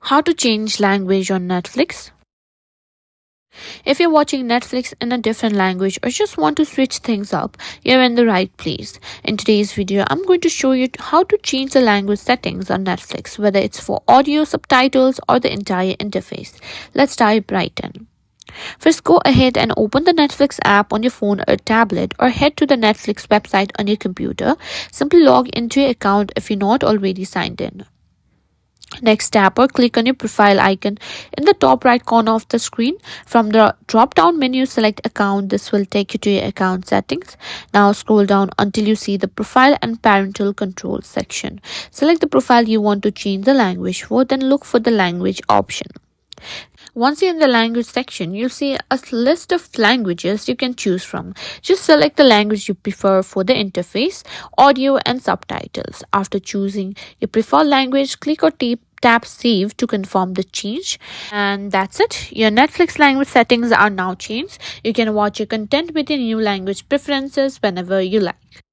How to change language on Netflix. If you're watching Netflix in a different language or just want to switch things up, you're in the right place. In today's video, I'm going to show you how to change the language settings on Netflix, whether it's for audio, subtitles, or the entire interface. Let's dive right in. First, go ahead and open the Netflix app on your phone or tablet, or head to the Netflix website on your computer. Simply log into your account if you're not already signed in. Next, tap or click on your profile icon in the top right corner of the screen. From the drop down menu, select account. This will take you to your account settings. Now scroll down until you see the profile and parental control section. Select the profile you want to change the language for, then look for the language option. Once you're in the language section, you'll see a list of languages you can choose from. Just select the language you prefer for the interface, audio, and subtitles. After choosing your preferred language, click or tap save to confirm the change. And that's it. Your Netflix language settings are now changed. You can watch your content with your new language preferences whenever you like.